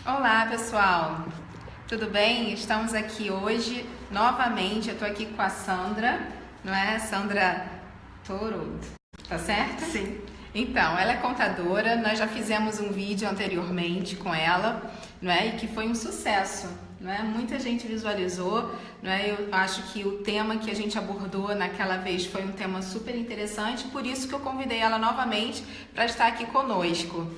Olá, pessoal! Tudo bem? Estamos aqui hoje novamente. Eu estou aqui com a Sandra, não é? Sandra Toro, tá certo? Sim. Então, ela é contadora. Nós já fizemos um vídeo anteriormente com ela, não é? E que foi um sucesso, não é? Muita gente visualizou, não é? Eu acho que o tema que a gente abordou naquela vez foi um tema super interessante, por isso que eu convidei ela novamente para estar aqui conosco.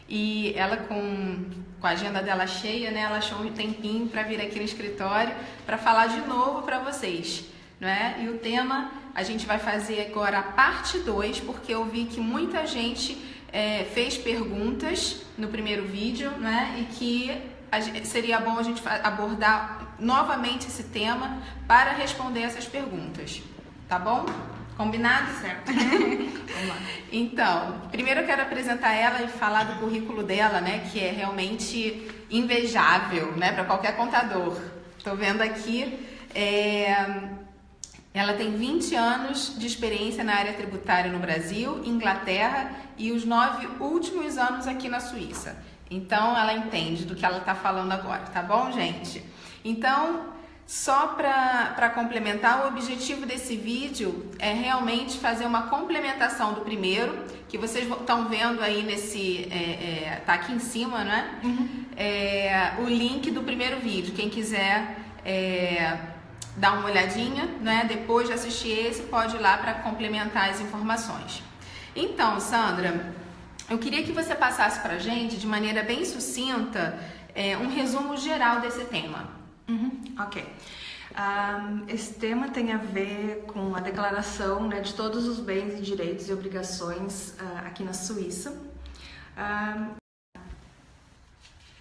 E ela com a agenda dela cheia, né? Ela achou um tempinho para vir aqui no escritório para falar de novo para vocês, não é? E o tema a gente vai fazer agora a parte 2, porque eu vi que muita gente fez perguntas no primeiro vídeo, né? E que seria bom a gente abordar novamente esse tema para responder essas perguntas, tá bom? Combinado? Certo. Vamos lá. Então, primeiro eu quero apresentar ela e falar do currículo dela, né, que é realmente invejável, né, para qualquer contador. Estou vendo aqui, ela tem 20 anos de experiência na área tributária no Brasil, Inglaterra e os 9 últimos anos aqui na Suíça. Então, ela entende do que ela está falando agora, tá bom, gente? Então, só para complementar, o objetivo desse vídeo é realmente fazer uma complementação do primeiro, que vocês estão vendo aí nesse, tá aqui em cima, né? Uhum. O link do primeiro vídeo. Quem quiser dar uma olhadinha, né? Depois de assistir esse, pode ir lá para complementar as informações. Então, Sandra, eu queria que você passasse para a gente, de maneira bem sucinta, um resumo geral desse tema. Ok. Esse tema tem a ver com a declaração, né, de todos os bens, direitos e obrigações aqui na Suíça.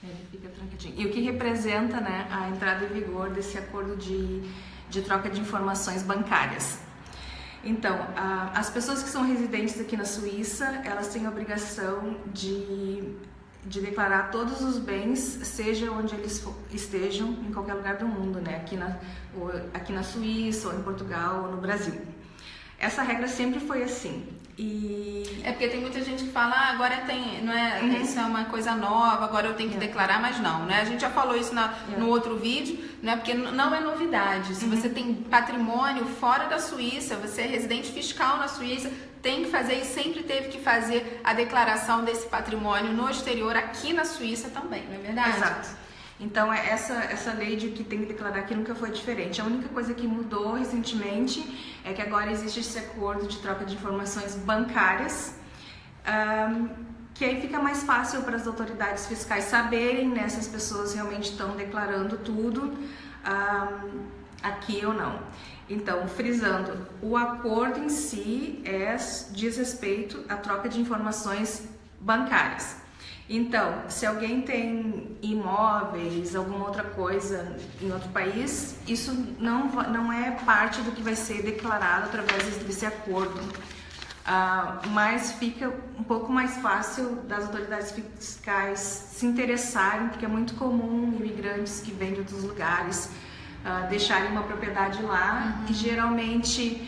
Ele fica trancadinho. E o que representa, né, a entrada em vigor desse acordo de troca de informações bancárias. Então, as pessoas que são residentes aqui na Suíça, elas têm a obrigação de declarar todos os bens, seja onde eles estejam, em qualquer lugar do mundo, né? Aqui na Suíça, ou em Portugal, ou no Brasil. Essa regra sempre foi assim. É porque tem muita gente que fala, agora tem, não é, isso é uma coisa nova, agora eu tenho que declarar, mas não, né? A gente já falou isso no outro vídeo, né? Porque não é novidade. Se você tem patrimônio fora da Suíça, você é residente fiscal na Suíça, tem que fazer e sempre teve que fazer a declaração desse patrimônio no exterior aqui na Suíça também, não é verdade? Exato. Então, essa lei de que tem que declarar aqui nunca foi diferente. A única coisa que mudou recentemente é que agora existe esse acordo de troca de informações bancárias, que aí fica mais fácil para as autoridades fiscais saberem, né, se as pessoas realmente estão declarando tudo aqui ou não. Então, frisando, o acordo em si diz respeito à troca de informações bancárias. Então, se alguém tem imóveis, alguma outra coisa em outro país, isso não é parte do que vai ser declarado através desse acordo. Mas fica um pouco mais fácil das autoridades fiscais se interessarem, porque é muito comum imigrantes que vêm de outros lugares deixarem uma propriedade lá e geralmente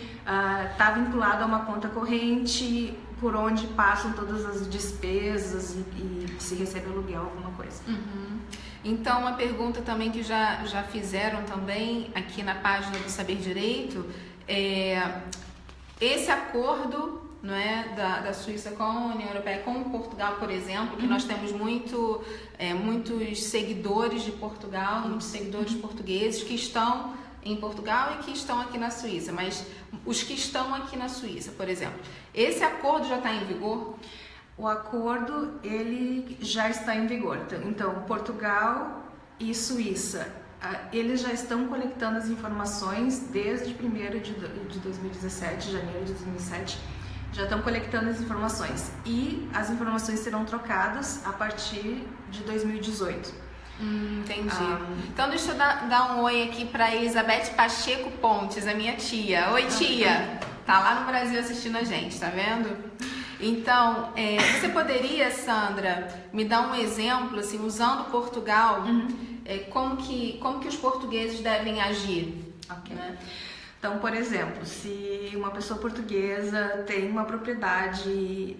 está vinculado a uma conta corrente por onde passam todas as despesas e se recebe aluguel, alguma coisa. Então, uma pergunta também que já fizeram também aqui na página do Saber Direito esse acordo, não é, da Suíça com a União Europeia, com Portugal, por exemplo, que nós temos muitos seguidores de Portugal, muitos seguidores portugueses que estão em Portugal e que estão aqui na Suíça, mas os que estão aqui na Suíça, por exemplo, esse acordo já está em vigor? O acordo, ele já está em vigor. Então, Portugal e Suíça, eles já estão coletando as informações desde 1º de 2017, janeiro de 2007, já estão coletando as informações e as informações serão trocadas a partir de 2018. Entendi. Então deixa eu dar um oi aqui para Elizabeth Pacheco Pontes, a minha tia. Oi, tia! Tá lá no Brasil assistindo a gente, tá vendo? Então, você poderia, Sandra, me dar um exemplo, assim, usando Portugal, como que os portugueses devem agir? Ok. Né? Então, por exemplo, se uma pessoa portuguesa tem uma propriedade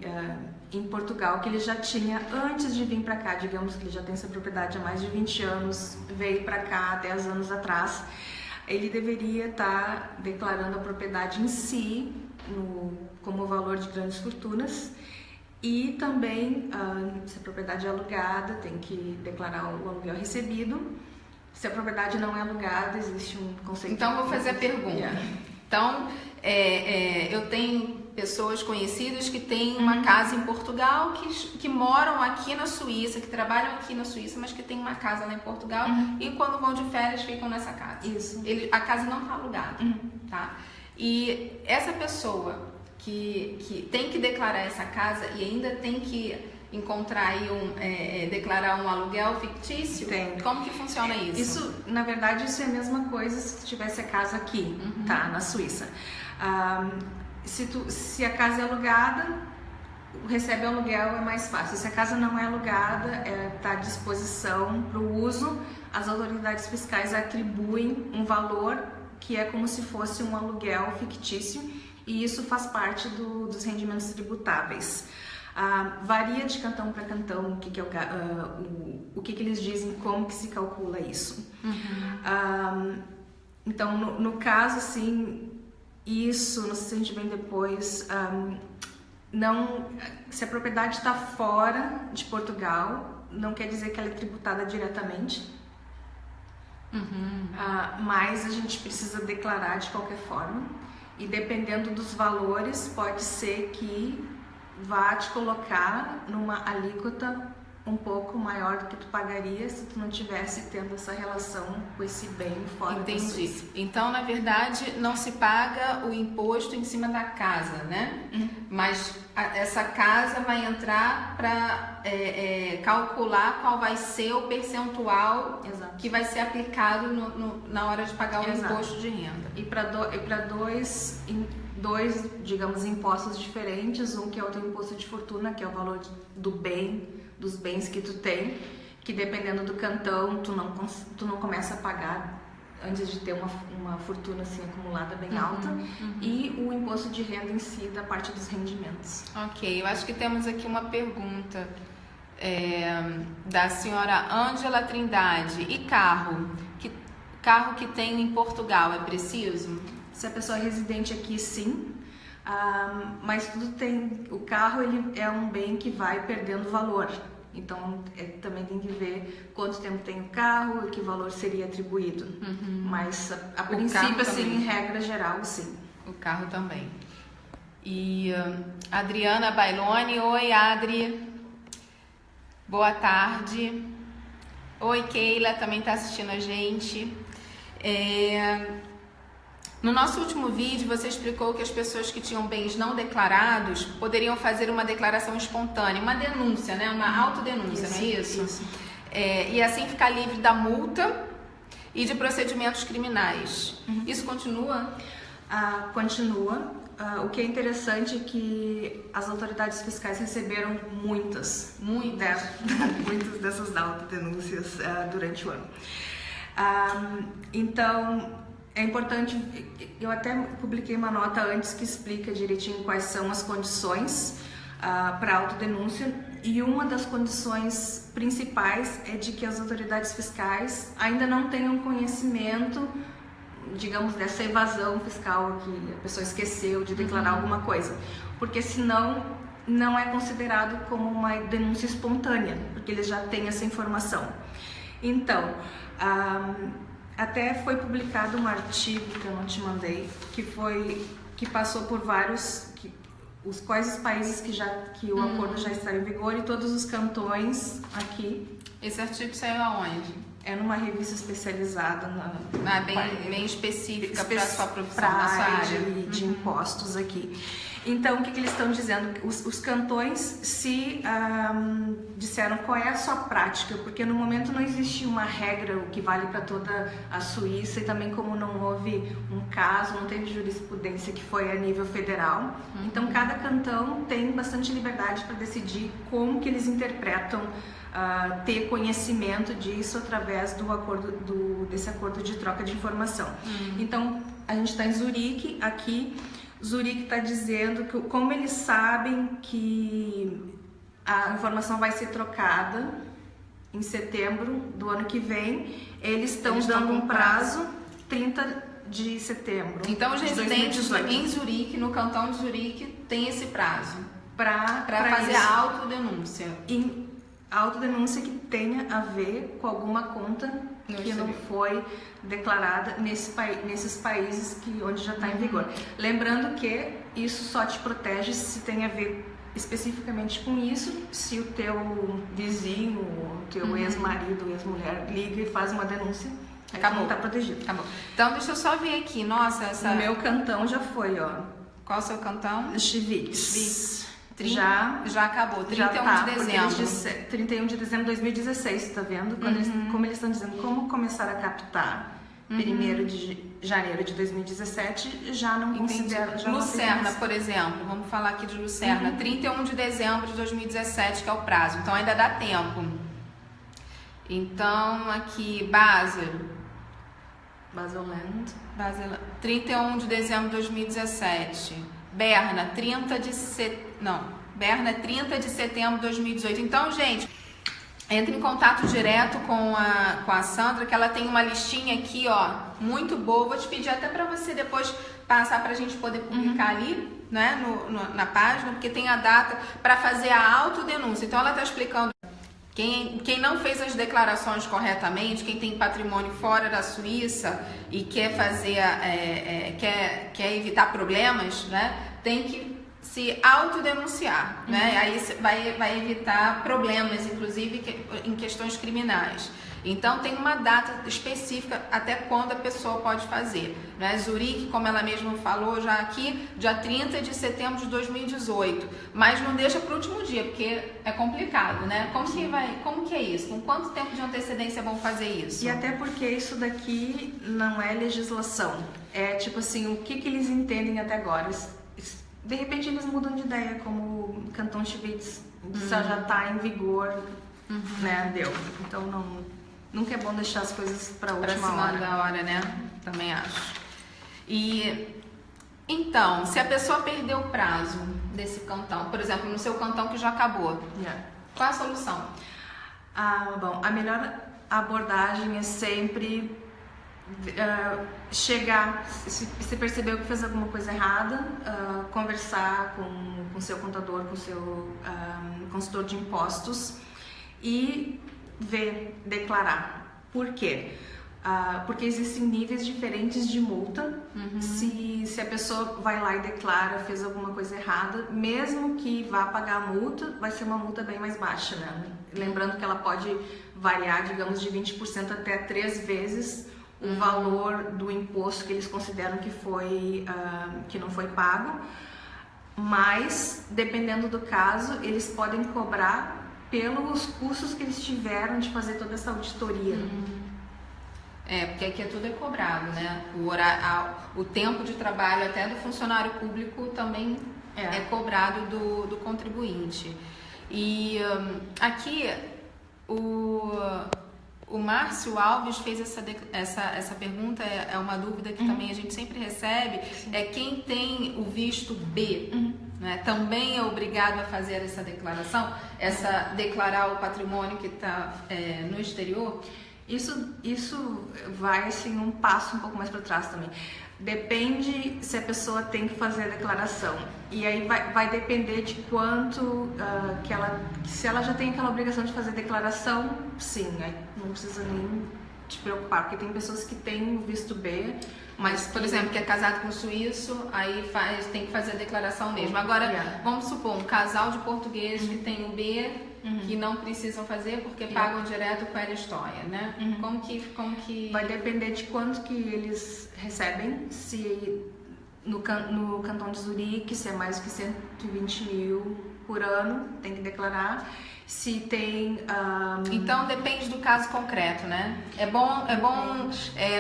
em Portugal, que ele já tinha antes de vir para cá, digamos que ele já tem essa propriedade há mais de 20 anos, veio para cá 10 anos atrás, ele deveria estar declarando a propriedade em si como valor de grandes fortunas, e também, se a propriedade é alugada, tem que declarar o aluguel recebido. Se a propriedade não é alugada, existe um conceito... Então, vou fazer a pergunta. Então, eu tenho pessoas conhecidas que têm uma casa em Portugal, que moram aqui na Suíça, que trabalham aqui na Suíça, mas que têm uma casa lá em Portugal, e quando vão de férias ficam nessa casa. Isso. A casa não está alugada, tá? E essa pessoa que tem que declarar essa casa e ainda tem que encontrar aí declarar um aluguel fictício, tem. Como que funciona isso? Isso, na verdade, isso é a mesma coisa se tivesse a casa aqui, tá? Na Suíça. Se a casa é alugada, recebe o aluguel, é mais fácil. Se a casa não é alugada, está à disposição para o uso, as autoridades fiscais atribuem um valor que é como se fosse um aluguel fictício, e isso faz parte dos rendimentos tributáveis. Varia de cantão para cantão o que eles dizem, como que se calcula isso. Então, no caso, assim, isso, não sei se a gente vem depois, se a propriedade está fora de Portugal, não quer dizer que ela é tributada diretamente, mas a gente precisa declarar de qualquer forma, e dependendo dos valores, pode ser que vá te colocar numa alíquota um pouco maior do que tu pagaria se tu não tivesse tendo essa relação com esse bem fora da Suíça. Então, na verdade, não se paga o imposto em cima da casa, né? Mas essa casa vai entrar para calcular qual vai ser o percentual que vai ser aplicado na hora de pagar o imposto de renda. E para dois, digamos, impostos diferentes, um que é o teu imposto de fortuna, que é o valor dos bens que tu tem, que dependendo do cantão, tu não começa a pagar antes de ter uma fortuna assim acumulada bem alta, e o imposto de renda em si, da parte dos rendimentos. Ok, eu acho que temos aqui uma pergunta da senhora Ângela Trindade. E carro que tem em Portugal, é preciso? Se a pessoa é residente aqui, sim. Mas o carro ele é um bem que vai perdendo valor, então também tem que ver quanto tempo tem o carro e que valor seria atribuído, mas a princípio, assim, em regra geral, sim. O carro também. E Adriana Bailoni, oi Adri, boa tarde. Oi Keila, também está assistindo a gente. No nosso último vídeo, você explicou que as pessoas que tinham bens não declarados poderiam fazer uma declaração espontânea, uma denúncia, né? Uma autodenúncia, não é isso? Isso. E assim ficar livre da multa e de procedimentos criminais. Isso continua? Continua. O que é interessante é que as autoridades fiscais receberam muitas dessas autodenúncias durante o ano. Então, é importante, eu até publiquei uma nota antes que explica direitinho quais são as condições para autodenúncia, e uma das condições principais é de que as autoridades fiscais ainda não tenham conhecimento, digamos, dessa evasão fiscal, que a pessoa esqueceu de declarar alguma coisa, porque senão não é considerado como uma denúncia espontânea, porque eles já têm essa informação. Então, até foi publicado um artigo que eu não te mandei, que passou por quais os países que o acordo já está em vigor, e todos os cantões aqui. Esse artigo saiu aonde? É numa revista especializada bem específica para a sua profissão, para a sua área de impostos aqui. Então, o que eles estão dizendo? Os cantões disseram qual é a sua prática, porque no momento não existe uma regra, o que vale para toda a Suíça, e também como não houve um caso, não teve jurisprudência que foi a nível federal. Então, cada cantão tem bastante liberdade para decidir como que eles interpretam, ter conhecimento disso através desse acordo de troca de informação. Então, a gente está em Zurique aqui. Zurique está dizendo que, como eles sabem que a informação vai ser trocada em setembro do ano que vem. Eles estão dando um prazo 30 de setembro. Então os residentes em Zurique, no cantão de Zurique, tem esse prazo para fazer isso. a autodenúncia. E a autodenúncia que tenha a ver com alguma conta que não foi declarada nesses países onde já está em vigor. Lembrando que isso só te protege se tem a ver especificamente com isso, se o teu vizinho, o teu ex-marido, ex-mulher liga e faz uma denúncia, acabou, tá protegido. Acabou. Então deixa eu só ver aqui, nossa, O meu cantão já foi, ó. Qual é o seu cantão? Chivix. Já acabou, 31 de dezembro. 31 de dezembro de 2016, tá vendo? Como eles estão dizendo, como começar a captar 1º de janeiro de 2017, já não considera... Lucerna, por exemplo, vamos falar aqui de Lucerna, 31 de dezembro de 2017, que é o prazo, então ainda dá tempo. Então, aqui, Baselland, 31 de dezembro de 2017. Berna, 30 de setembro de 2018. Então, gente, entre em contato direto com a Sandra, que ela tem uma listinha aqui, ó, muito boa. Vou te pedir até para você depois passar para a gente poder publicar ali, né, na página, porque tem a data para fazer a autodenúncia. Então, ela está explicando quem não fez as declarações corretamente, quem tem patrimônio fora da Suíça e quer fazer, quer evitar problemas, né, tem que se autodenunciar, né? Aí vai evitar problemas, inclusive em questões criminais. Então tem uma data específica até quando a pessoa pode fazer, né? Zurique, como ela mesma falou já aqui, dia 30 de setembro de 2018, mas não deixa para o último dia, porque é complicado, né? Como que é isso? Com quanto tempo de antecedência vão fazer isso? E até porque isso daqui não é legislação, é tipo assim, o que eles entendem até agora. De repente eles mudam de ideia, como o Cantão Chivix já está em vigor, né? Deu. Então nunca é bom deixar as coisas para a última hora. Da hora, né? Também acho. E então, se a pessoa perdeu o prazo desse cantão, por exemplo, no seu cantão que já acabou, qual é a solução? Bom, a melhor abordagem é sempre chegar, se percebeu que fez alguma coisa errada, conversar com o seu contador, com o seu consultor de impostos e declarar. Por quê? Porque existem níveis diferentes de multa. Se a pessoa vai lá e declara, fez alguma coisa errada, mesmo que vá pagar a multa, vai ser uma multa bem mais baixa, né? Lembrando que ela pode variar, digamos, de 20% até 3 vezes o valor do imposto que eles consideram que não foi pago, mas dependendo do caso eles podem cobrar pelos custos que eles tiveram de fazer toda essa auditoria. Porque aqui tudo é cobrado, né? O tempo de trabalho até do funcionário público também é cobrado do contribuinte. E aqui o Márcio Alves fez essa pergunta, é uma dúvida que também a gente sempre recebe, é quem tem o visto B, né, também é obrigado a fazer essa declaração, declarar o patrimônio que está no exterior? Isso vai assim um passo um pouco mais para trás também. Depende se a pessoa tem que fazer a declaração. E aí vai depender de quanto se ela já tem aquela obrigação de fazer declaração, sim, aí não precisa nem te preocupar, porque tem pessoas que têm o visto B, mas, por exemplo, que é casado com um suíço, aí tem que fazer a declaração mesmo. Agora, vamos supor, um casal de portugueses que tem o B, que não precisam fazer porque pagam direto com a Estoia, né? Como que... Vai depender de quanto que eles recebem, se no cantão de Zurique, se é mais do que 120 mil por ano, tem que declarar. Se tem... Então depende do caso concreto, né? É bom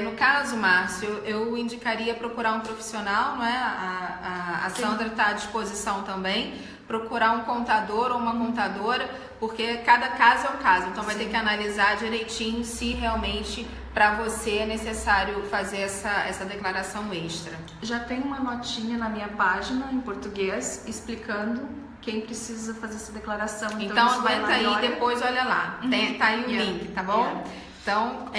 no caso, Márcio, eu indicaria procurar um profissional, não é? A Sandra está à disposição também, procurar um contador ou uma contadora, porque cada caso é um caso, então vai ter que analisar direitinho se realmente para você é necessário fazer essa declaração extra. Já tem uma notinha na minha página em português explicando quem precisa fazer essa declaração. Então aguenta aí, depois olha lá. Tá aí o link, tá bom? Então,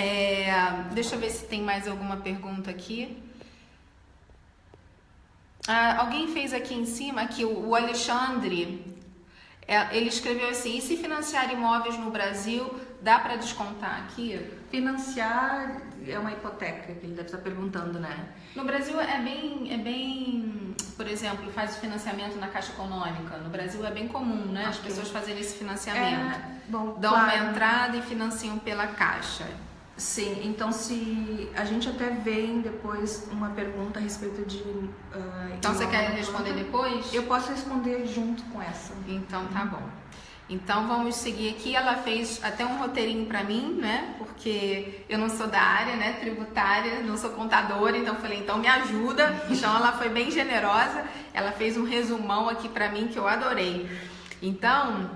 deixa eu ver se tem mais alguma pergunta aqui. Alguém fez aqui em cima, aqui o Alexandre, ele escreveu assim: e se financiar imóveis no Brasil, dá para descontar aqui? Financiar é uma hipoteca, que ele deve estar perguntando, né? No Brasil é bem, por exemplo, faz o financiamento na Caixa Econômica. No Brasil é bem comum, né? As pessoas fazerem esse financiamento. Dão uma entrada e financiam pela Caixa. Sim, então se a gente até vem depois uma pergunta a respeito de... então você quer responder depois? Eu posso responder junto com essa. Então tá bom. Então vamos seguir aqui. Ela fez até um roteirinho para mim, né? Porque eu não sou da área, né, tributária, não sou contadora, então eu falei, então me ajuda. Então ela foi bem generosa. Ela fez um resumão aqui para mim que eu adorei. Então,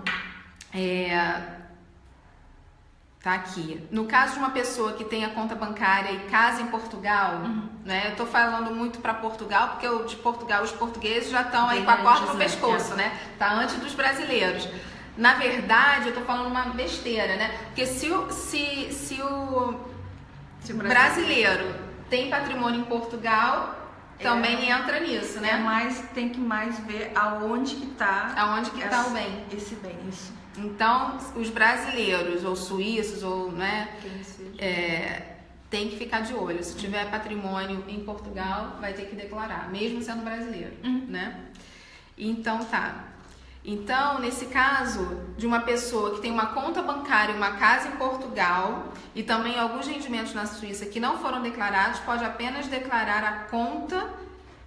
tá aqui. No caso de uma pessoa que tenha conta bancária e casa em Portugal, né? Eu tô falando muito para Portugal, porque de Portugal os portugueses já estão aí com a corda no pescoço, né? Tá antes dos brasileiros. Na verdade, eu tô falando uma besteira, né? Porque se o brasileiro tem patrimônio em Portugal, também entra nisso, né? Mas tem que mais ver aonde que tá o bem. Esse bem, isso. Então, os brasileiros ou suíços ou, né, tem que ficar de olho. Se tiver patrimônio em Portugal, vai ter que declarar, mesmo sendo brasileiro, né? Então tá. Então, nesse caso de uma pessoa que tem uma conta bancária, uma casa em Portugal e também alguns rendimentos na Suíça que não foram declarados, pode apenas declarar a conta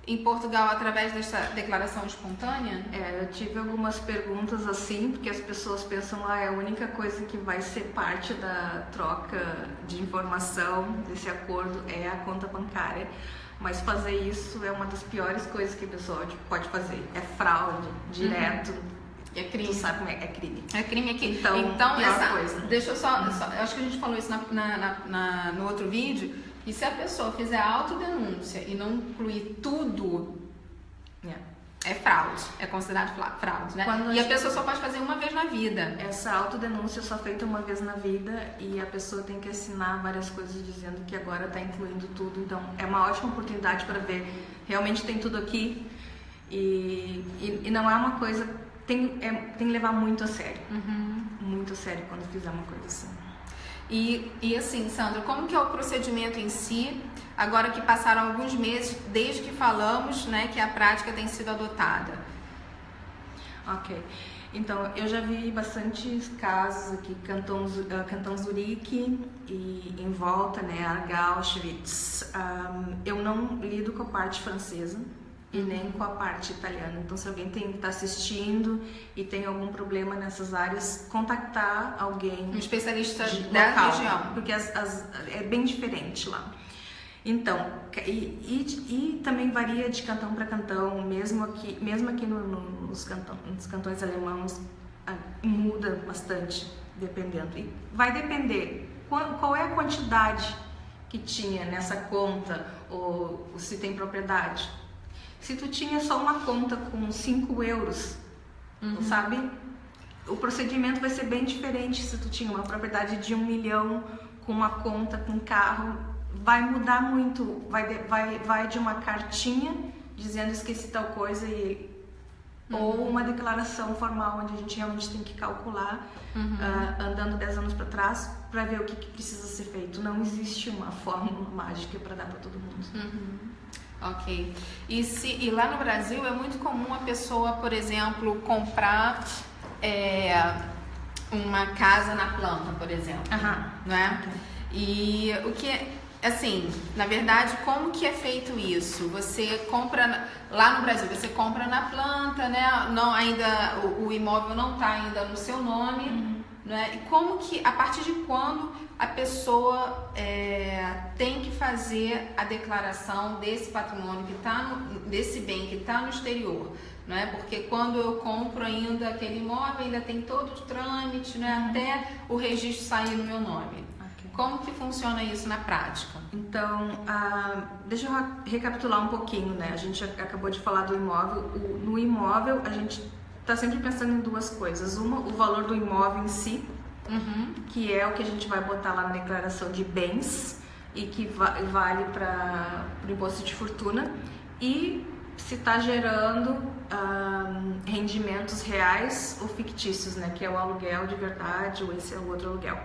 em Portugal através dessa declaração espontânea? Eu tive algumas perguntas assim, porque as pessoas pensam, a única coisa que vai ser parte da troca de informação desse acordo é a conta bancária. Mas fazer isso é uma das piores coisas que a pessoa pode fazer. É fraude, direto. É crime. Tu sabe como é crime. É crime aqui. Então essa coisa. Deixa eu só, acho que a gente falou isso no outro vídeo. E se a pessoa fizer autodenúncia e não incluir tudo, é fraude. É considerado fraude, né? E a pessoa só pode fazer uma vez na vida. Essa autodenúncia é só feita uma vez na vida e a pessoa tem que assinar várias coisas dizendo que agora está incluindo tudo. Então, é uma ótima oportunidade para ver. Realmente tem tudo aqui e não é uma coisa... Tem que levar muito a sério. Muito a sério quando fizer uma coisa assim. E assim, Sandra, como que é o procedimento em si, agora que passaram alguns meses desde que falamos, né, que a prática tem sido adotada? Ok. Então, eu já vi bastantes casos aqui, Cantão Zurique e em volta, né, Aargau, Auschwitz. Eu não lido com a parte francesa e nem com a parte italiana. Então, se alguém está assistindo e tem algum problema nessas áreas, contactar alguém, um especialista da região, porque é bem diferente lá. Então, e também varia de cantão para cantão, mesmo aqui nos cantões alemãos, muda bastante, dependendo. E vai depender qual é a quantidade que tinha nessa conta, ou se tem propriedade. Se tu tinha só uma conta com 5 euros, sabe? O procedimento vai ser bem diferente se tu tinha uma propriedade de 1 milhão com uma conta com carro. Vai mudar muito. Vai de uma cartinha dizendo esqueci tal coisa ou uma declaração formal onde a gente realmente tem que calcular, andando 10 anos para trás, para ver o que precisa ser feito. Não existe uma fórmula mágica para dar para todo mundo. Ok. E lá no Brasil é muito comum a pessoa, por exemplo, comprar uma casa na planta, por exemplo, não é? Okay. E o que, assim, na verdade, como que é feito isso? Você compra lá no Brasil, você compra na planta, né? Não, ainda o imóvel não está ainda no seu nome, né? E como que, a partir de quando a pessoa tem que fazer a declaração desse patrimônio que está desse bem que está no exterior, né? Porque quando eu compro ainda aquele imóvel, ainda tem todo o trâmite, né? Até o registro sair no meu nome. Okay. Como que funciona isso na prática? Então, deixa eu recapitular um pouquinho, né? A gente acabou de falar do imóvel. No imóvel, a gente tá sempre pensando em duas coisas. Uma, o valor do imóvel em si, que é o que a gente vai botar lá na declaração de bens e que vale para o imposto de fortuna, e se está gerando rendimentos reais ou fictícios, né? Que é o aluguel de verdade ou esse é o outro aluguel.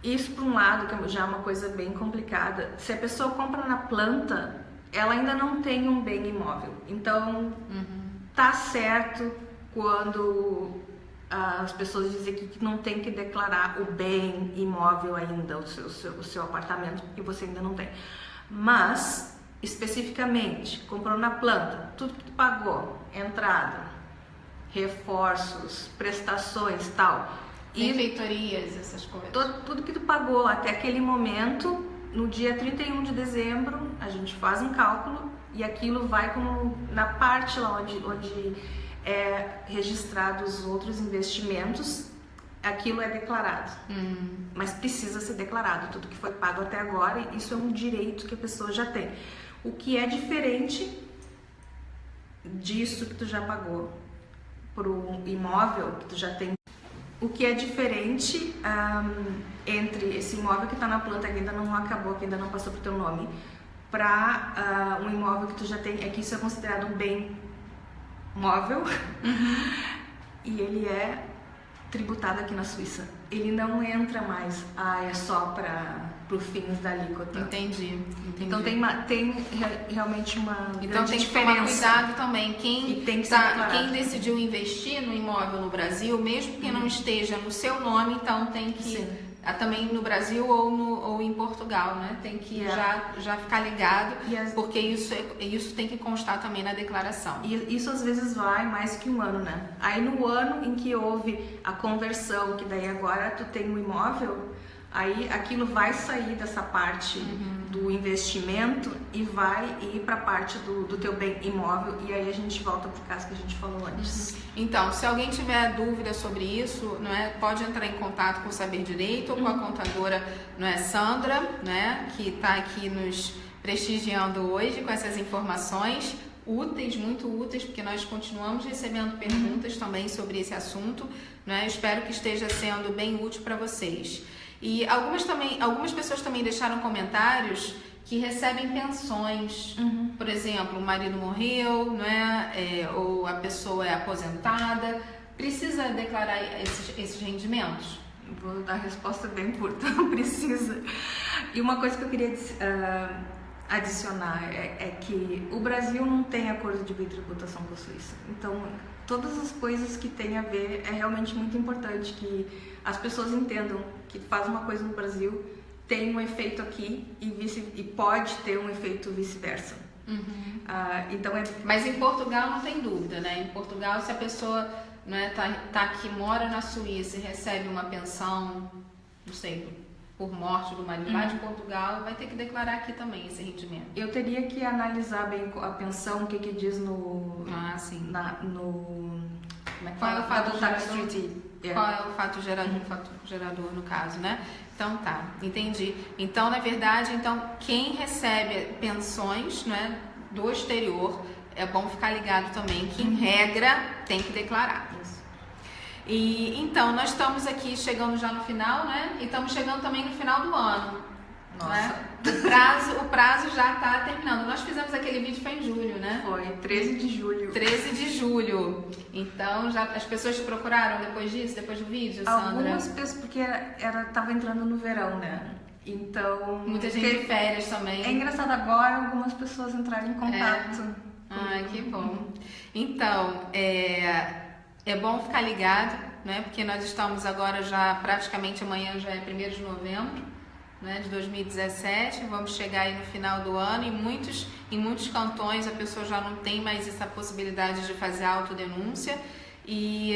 Isso, por um lado, que já é uma coisa bem complicada. Se a pessoa compra na planta, ela ainda não tem um bem imóvel. Então, tá certo quando as pessoas dizem que não tem que declarar o bem imóvel ainda, o seu apartamento, porque você ainda não tem. Mas, especificamente, comprou na planta, tudo que tu pagou, entrada, reforços, prestações, tal, benfeitorias, essas coisas. Tudo que tu pagou até aquele momento, no dia 31 de dezembro, a gente faz um cálculo e aquilo vai como na parte lá onde é registrado os outros investimentos, aquilo é declarado. Mas precisa ser declarado, tudo que foi pago até agora, isso é um direito que a pessoa já tem. O que é diferente disso que tu já pagou pro imóvel que tu já tem. O que é diferente entre esse imóvel que está na planta, que ainda não acabou, que ainda não passou pro teu nome, para um imóvel que tu já tem, é que isso é considerado um bem móvel e ele é tributado aqui na Suíça. Ele não entra mais, é só para os fins da alíquota. Entendi. Então tem realmente uma então tem que diferença. tomar cuidado também. Quem decidiu investir no imóvel no Brasil, mesmo que não esteja no seu nome, então tem que também no Brasil ou em Portugal, né? Tem que já ficar ligado, porque isso tem que constar também na declaração. E isso às vezes vai mais que um ano, né? Aí no ano em que houve a conversão, que daí agora tu tem um imóvel, aí aquilo vai sair dessa parte do investimento e vai ir para a parte do teu bem imóvel, e aí a gente volta para o caso que a gente falou antes. Então, se alguém tiver dúvida sobre isso, não é, pode entrar em contato com o Saber Direito ou com a contadora, não é, Sandra, né, que está aqui nos prestigiando hoje com essas informações úteis, muito úteis, porque nós continuamos recebendo perguntas também sobre esse assunto, né? Eu espero que esteja sendo bem útil para vocês. E algumas pessoas também deixaram comentários que recebem pensões. Por exemplo, o marido morreu, não é? Ou a pessoa é aposentada. Precisa declarar esses rendimentos? Vou dar a resposta bem curta. Precisa. E uma coisa que eu queria adicionar é que o Brasil não tem acordo de bitributação com a Suíça. Então, todas as coisas que tem a ver, é realmente muito importante que as pessoas entendam que faz uma coisa no Brasil, tem um efeito aqui e pode ter um efeito vice-versa. Então Mas em Portugal não tem dúvida, né? Em Portugal, se a pessoa não é, tá aqui, mora na Suíça e recebe uma pensão, não sei, por morte do marido lá de Portugal, vai ter que declarar aqui também esse rendimento. Eu teria que analisar bem a pensão, o que diz no... Qual é o fato gerador? Qual é o fato gerador no caso, né? Então tá, entendi. Então, na verdade, quem recebe pensões, né, do exterior, é bom ficar ligado também que, em regra, tem que declarar. Isso. E então, nós estamos aqui chegando já no final, né? E estamos chegando também no final do ano. Nossa. Né? O prazo já está terminando. Nós fizemos aquele vídeo, foi em julho, né? Foi, 13 de julho. 13 de julho. Então, já as pessoas te procuraram depois disso, depois do vídeo, Sandra? Algumas pessoas, porque tava entrando no verão, né? Então... Muita gente de férias também. É engraçado agora algumas pessoas entrarem em contato. Ai, que bom. Então, é bom ficar ligado, né? Porque nós estamos agora já, praticamente amanhã já é 1º de novembro. Né, de 2017, vamos chegar aí no final do ano, em muitos cantões a pessoa já não tem mais essa possibilidade de fazer autodenúncia, e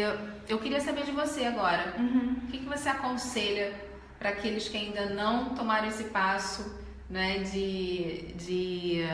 eu queria saber de você agora, o que você aconselha para aqueles que ainda não tomaram esse passo, né, de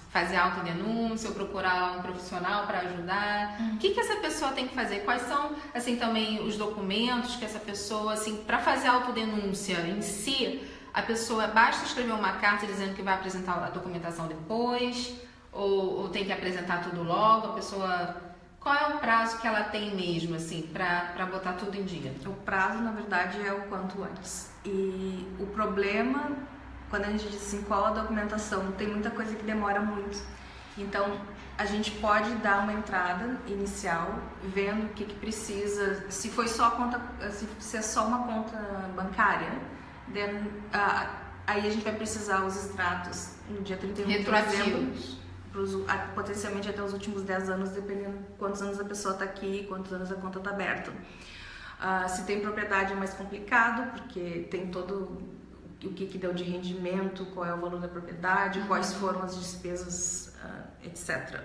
fazer autodenúncia ou procurar um profissional para ajudar? O que essa pessoa tem que fazer? Quais são, assim, também os documentos que essa pessoa, assim, para fazer a autodenúncia em si, a pessoa basta escrever uma carta dizendo que vai apresentar a documentação depois, ou tem que apresentar tudo logo, a pessoa qual é o prazo que ela tem mesmo, assim, para botar tudo em dia? O prazo, na verdade, é o quanto antes. E o problema, quando a gente diz assim, qual a documentação, tem muita coisa que demora muito. Então, a gente pode dar uma entrada inicial, vendo o que precisa. Se foi só a conta, se é só uma conta bancária, aí a gente vai precisar os extratos no dia 31 de dezembro, potencialmente até os últimos 10 anos, dependendo de quantos anos a pessoa está aqui, quantos anos a conta está aberta. Se tem propriedade é mais complicado, porque tem todo o que deu de rendimento, qual é o valor da propriedade, quais foram as despesas, etc.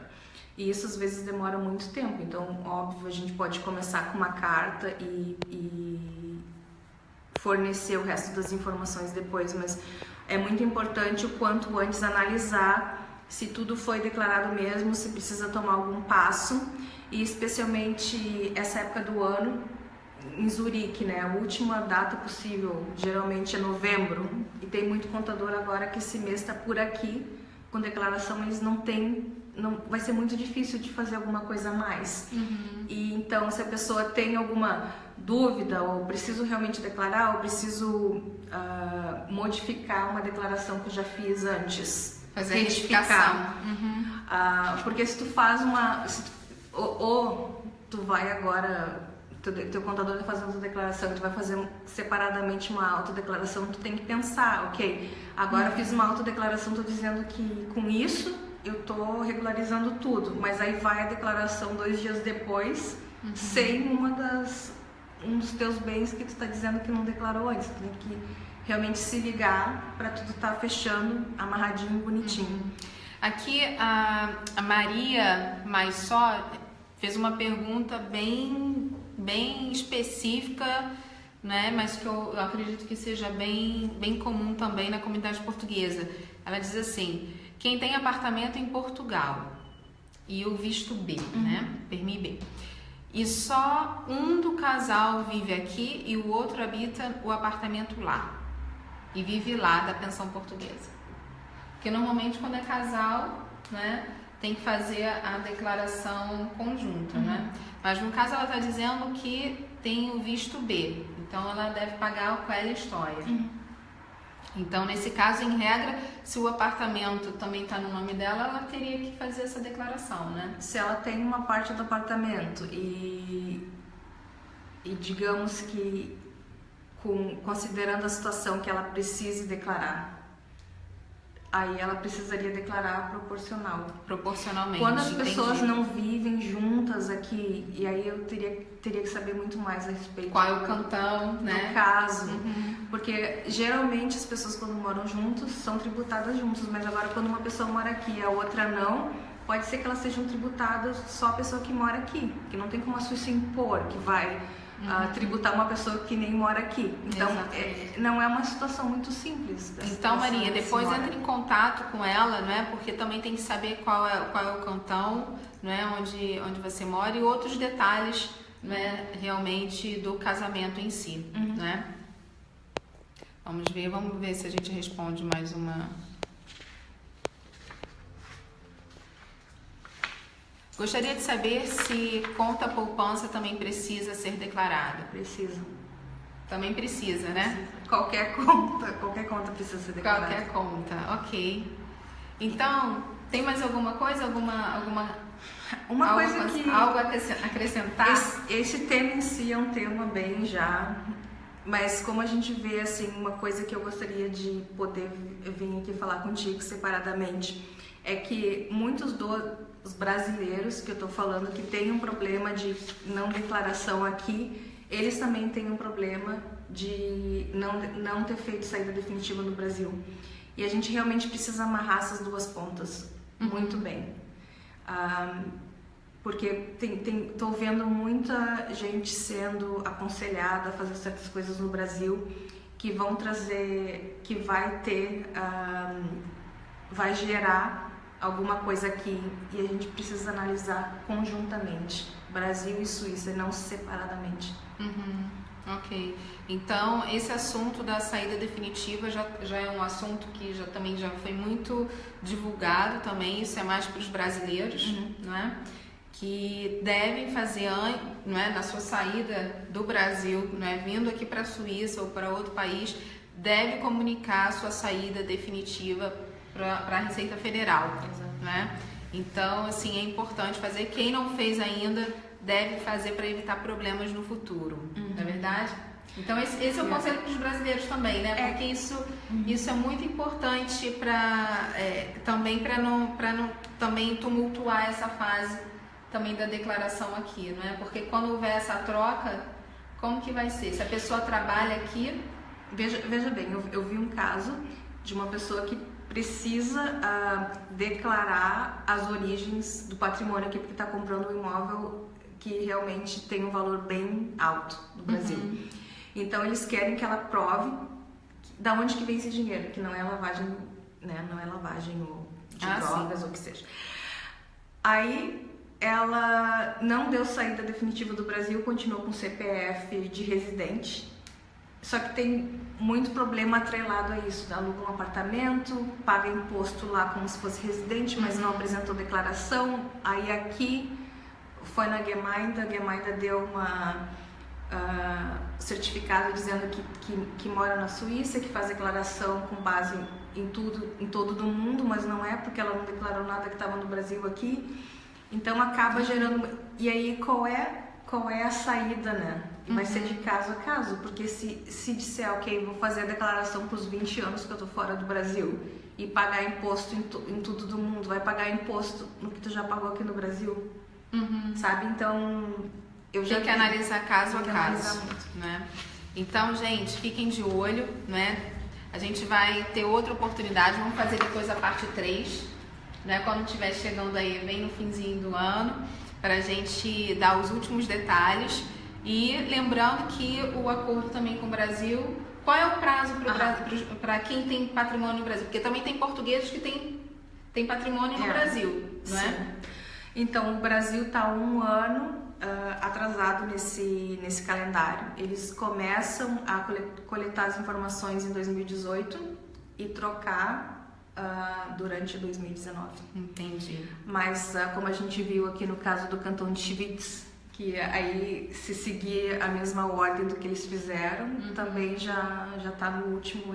E isso às vezes demora muito tempo, então óbvio a gente pode começar com uma carta e fornecer o resto das informações depois, mas é muito importante o quanto antes analisar se tudo foi declarado mesmo, se precisa tomar algum passo, e especialmente essa época do ano, em Zurique, né, a última data possível, geralmente é novembro, e tem muito contador agora que esse mês está por aqui, com declaração eles não vai ser muito difícil de fazer alguma coisa a mais. E então, se a pessoa tem alguma dúvida, ou preciso realmente declarar, ou preciso modificar uma declaração que eu já fiz antes, fazer retificação. Porque se tu faz ou tu vai agora, teu contador está fazendo a declaração, tu vai fazer separadamente uma autodeclaração, tu tem que pensar, ok, agora eu fiz uma autodeclaração, estou dizendo que com isso eu estou regularizando tudo, mas aí vai a declaração 2 dias depois, sem um dos teus bens que tu está dizendo que não declarou antes. Tu tem que realmente se ligar para tudo estar fechando, amarradinho, bonitinho. Aqui a Maria Maissó fez uma pergunta bem específica, né? Mas que eu acredito que seja bem comum também na comunidade portuguesa. Ela diz assim: quem tem apartamento em Portugal e o visto B, né? Permis B, e só um do casal vive aqui e o outro habita o apartamento lá e vive lá da pensão portuguesa. Porque normalmente quando é casal, né, tem que fazer a declaração conjunta, né? Mas no caso ela está dizendo que tem o visto B, então ela deve pagar o Coelho História. Então, nesse caso, em regra, se o apartamento também está no nome dela, ela teria que fazer essa declaração, né? Se ela tem uma parte do apartamento e digamos que considerando a situação que ela precise declarar, aí ela precisaria declarar proporcionalmente. Quando as pessoas não vivem juntas aqui, e aí eu teria que saber muito mais a respeito. Qual é o cantão, né? No caso. Porque geralmente as pessoas quando moram juntos são tributadas juntos, mas agora quando uma pessoa mora aqui e a outra não, pode ser que elas sejam tributadas só a pessoa que mora aqui, que não tem como a Suíça impor que vai tributar uma pessoa que nem mora aqui. Então, não é uma situação muito simples. Então, Maria, depois entre em contato com ela, né? Porque também tem que saber qual é o cantão, né? Onde você mora e outros detalhes, né? Realmente do casamento em si, né? Vamos ver se a gente responde mais uma. Gostaria de saber se conta poupança também precisa ser declarada. Precisa. Também precisa, né? Qualquer conta precisa ser declarada. Qualquer conta, ok. Então, tem mais alguma coisa? Algo a acrescentar? Esse tema em si é um tema bem já, mas como a gente vê, assim, uma coisa que eu gostaria de poder vir aqui falar contigo separadamente, é que muitos dos brasileiros que eu tô falando que tem um problema de não declaração aqui, eles também têm um problema de não ter feito saída definitiva no Brasil. E a gente realmente precisa amarrar essas duas pontas muito bem. Porque tô vendo muita gente sendo aconselhada a fazer certas coisas no Brasil que vão trazer, que vai gerar alguma coisa aqui e a gente precisa analisar conjuntamente, Brasil e Suíça, e não separadamente. Ok. Então, esse assunto da saída definitiva já é um assunto que também já foi muito divulgado também, isso é mais para os brasileiros, né? que devem fazer, não é, na sua saída do Brasil, não é, vindo aqui para a Suíça ou para outro país, deve comunicar a sua saída definitiva para a Receita Federal, né? Então, assim, é importante fazer. Quem não fez ainda deve fazer para evitar problemas no futuro, não é verdade? Então, esse é o conselho para os brasileiros também, né? Porque isso é muito importante também para não também tumultuar essa fase também da declaração aqui, não é? Porque quando houver essa troca, como que vai ser? Se a pessoa trabalha aqui... Veja bem, eu vi um caso de uma pessoa que precisa declarar as origens do patrimônio aqui, porque está comprando um imóvel que realmente tem um valor bem alto no Brasil. Então eles querem que ela prove da onde que vem esse dinheiro, que não é lavagem, né? Não é lavagem de drogas ou o que seja. Aí ela não deu saída definitiva do Brasil, continuou com CPF de residente. Só que tem muito problema atrelado a isso. Aluga um apartamento, paga imposto lá como se fosse residente, mas não apresentou declaração. Aí aqui foi na Gemeinde, a Gemeinde deu uma certificado dizendo que mora na Suíça, que faz declaração com base em todo do mundo, mas não é, porque ela não declarou nada que estava no Brasil aqui. Então acaba gerando... E aí qual é a saída, né? Vai ser de caso a caso, porque se disser, ok, vou fazer a declaração para os 20 anos que eu tô fora do Brasil e pagar imposto em tudo do mundo, vai pagar imposto no que tu já pagou aqui no Brasil, sabe? Então, eu já tem que analisar caso a caso, né? Então, gente, fiquem de olho, né? A gente vai ter outra oportunidade, vamos fazer depois a parte 3, né? Quando estiver chegando aí, bem no finzinho do ano, para a gente dar os últimos detalhes. E lembrando que o acordo também com o Brasil, qual é o prazo para quem tem patrimônio no Brasil? Porque também tem portugueses que tem patrimônio no Brasil, não é? Então, o Brasil está 1 ano atrasado nesse calendário. Eles começam a coletar as informações em 2018 e trocar durante 2019. Entendi. Mas, como a gente viu aqui no caso do Cantão de Schwyz, que aí, se seguir a mesma ordem do que eles fizeram, também já está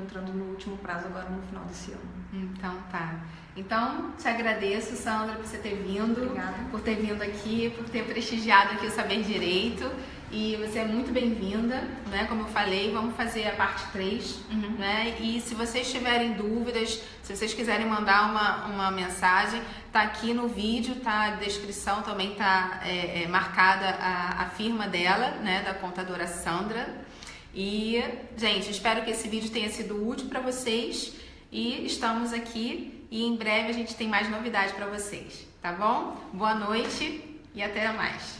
entrando no último prazo agora no final desse ano. Então tá. Então, te agradeço, Sandra, por você ter vindo. Obrigada. Por ter vindo aqui, por ter prestigiado aqui o Saber Direito. E você é muito bem-vinda, né? Como eu falei, vamos fazer a parte 3, né? E se vocês tiverem dúvidas, se vocês quiserem mandar uma mensagem, tá aqui no vídeo, tá? A descrição também tá marcada a firma dela, né? Da contadora Sandra. E, gente, espero que esse vídeo tenha sido útil para vocês. E estamos aqui e em breve a gente tem mais novidades para vocês, tá bom? Boa noite e até mais.